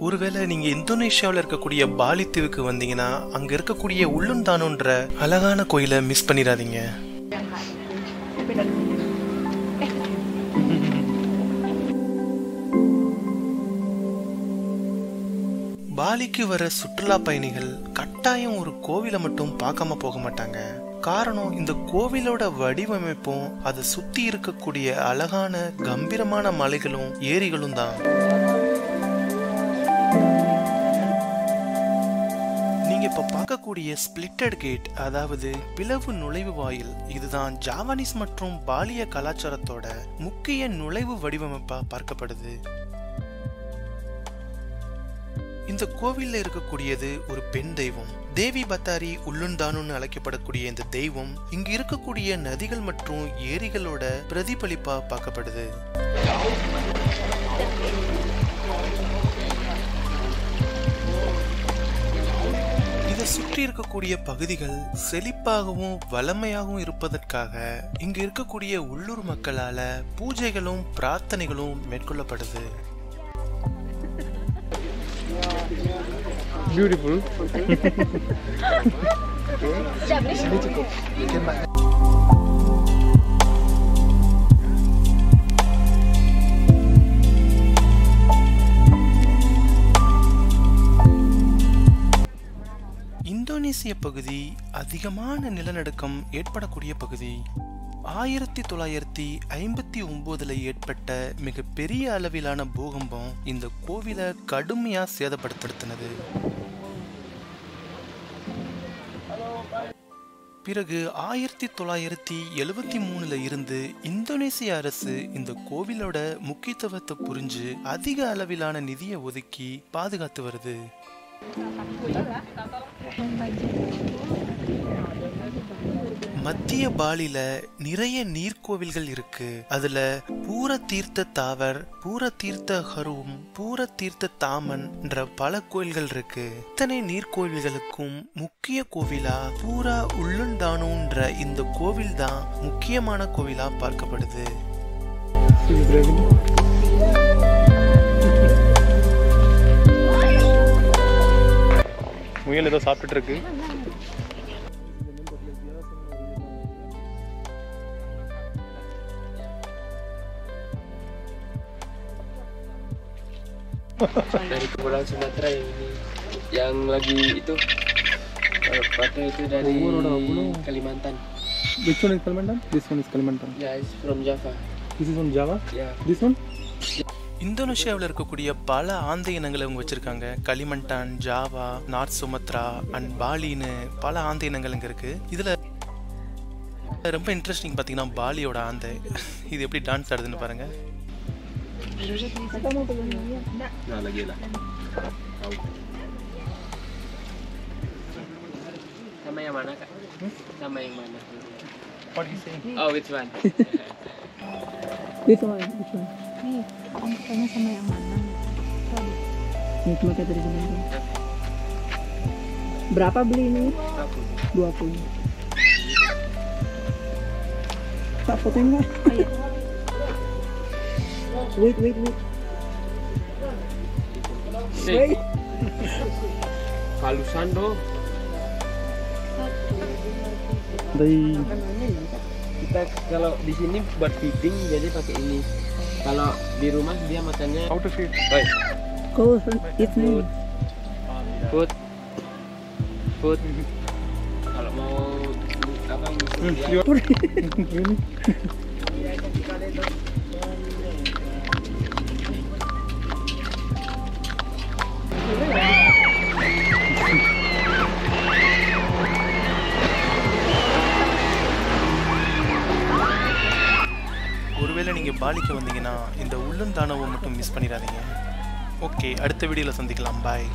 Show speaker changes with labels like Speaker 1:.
Speaker 1: ஒருவேளை நீங்க இந்தோனேஷியாவில் இருக்கக்கூடிய பாலி தீவுக்கு வந்தீங்கன்னா அங்க இருக்கக்கூடிய உள்ளுந்தானோன்ற அழகான கோயிலை மிஸ் பண்ணிடாதீங்க. பாலிக்கு வர சுற்றுலா பயணிகள் கட்டாயம் ஒரு கோவிலை மட்டும் பார்க்காம போக மாட்டாங்க. காரணம், இந்த கோவிலோட வடிவமைப்பும் அதை சுத்தி இருக்கக்கூடிய அழகான கம்பீரமான மலைகளும் ஏரிகளும் தான். நீங்க இப்ப பார்க்கக்கூடிய ஸ்பிளிட்டட் கேட், அதாவது பிளவு நுழைவு வாயில், இதுதான் ஜாவனீஸ் மற்றும் பாலிய கலாச்சாரத்தோட முக்கிய நுழைவு வடிவமைப்பா பார்க்கப்படுது. இந்த கோவில்ல இருக்கக்கூடியது ஒரு பெண் தெய்வம், தேவி பத்தாரி உள்ளுந்தானு அழைக்கப்படக்கூடிய இந்த தெய்வம் இங்க இருக்கக்கூடிய நதிகள் மற்றும் ஏரிகளோட பிரதிபலிப்பா பார்க்கப்படுது. இதை சுற்றி இருக்கக்கூடிய பகுதிகள் செழிப்பாகவும் வளமையாகவும் இருப்பதற்காக இங்க இருக்கக்கூடிய உள்ளூர் மக்களால பூஜைகளும் பிரார்த்தனைகளும் மேற்கொள்ளப்படுது.
Speaker 2: Beautiful.
Speaker 1: இந்தோனேசிய பகுதி அதிகமான நிலநடுக்கம் ஏற்படக்கூடிய பகுதி. 1959 ஏற்பட்ட மிகப்பெரிய அளவிலான பூகம்பம் இந்த கோவிலை கடுமையா சேதப்படுத்தினது. பிறகு 1973 இருந்து இந்தோனேசிய அரசு இந்த கோவிலோட முக்கியத்துவத்தை புரிஞ்சு அதிக அளவிலான நிதியை ஒதுக்கி பாதுகாத்து வருது. மத்திய பாலில நிறைய நீர்க்கோவில்கள் இருக்கு. அதுல பூர தீர்த்த தாவர், பூர தீர்த்த ஹரும், பூர தீர்த்த தாமன் என்ற பல கோயில்கள் இருக்கு. இத்தனை நீர்க்கோவில்களுக்கும் முக்கிய கோவிலா பூரா உள்ளுந்தானோன்ற இந்த கோவில் தான் முக்கியமான கோவிலா பார்க்கப்படுது.
Speaker 2: முயல் ஏதோ சாப்பிட்டு இருக்கு.
Speaker 3: Dari Kepulauan Sumatera yang lagi itu patung itu dari Kalimantan.
Speaker 2: Which one is Kalimantan? This one is Kalimantan.
Speaker 3: Yeah, it's from Java.
Speaker 2: This is from Java?
Speaker 3: Yeah.
Speaker 2: This one?
Speaker 1: இந்தோனேஷியாவில் இருக்கக்கூடிய பல ஆந்தை இனங்களை அவங்க வச்சிருக்காங்க. களிமண்டான், ஜாவா, நார்த் சுமத்ரா அண்ட் பாலின்னு பல ஆந்தை இனங்கள் இங்க இருக்கு. இதுல ரொம்ப இன்ட்ரெஸ்டிங் பாத்தீங்கன்னா பாலியோட ஆந்தை இது எப்படி டான்ஸ் ஆடுதுன்னு பாருங்க.
Speaker 3: Nah, lagi lah. Sama yang mana, Kak? Sama yang mana?
Speaker 2: What is he saying?
Speaker 3: Oh, which one?
Speaker 4: Which one? Nih, kamu tanya sama yang mana? Ini cuma kayak dari sini. Berapa beli ini? 20. Tak foto enggak? Oh, iya. Wait.
Speaker 3: Wait. Kalusan dong. Kita kalau di sini buat feeding jadi pakai ini. Kalau di rumah dia makannya
Speaker 2: How to feed?
Speaker 3: baik.
Speaker 4: Kau it's me.
Speaker 3: Food. Kalau mau apa dia.
Speaker 1: ஒருவேளை நீங்க பாலிக்கு வந்தீங்கன்னா இந்த உள்ளுந்தானோவை மட்டும் miss பண்ணிடாதீங்க. Okay, அடுத்த வீடியோல சந்திக்கலாம். பாய்.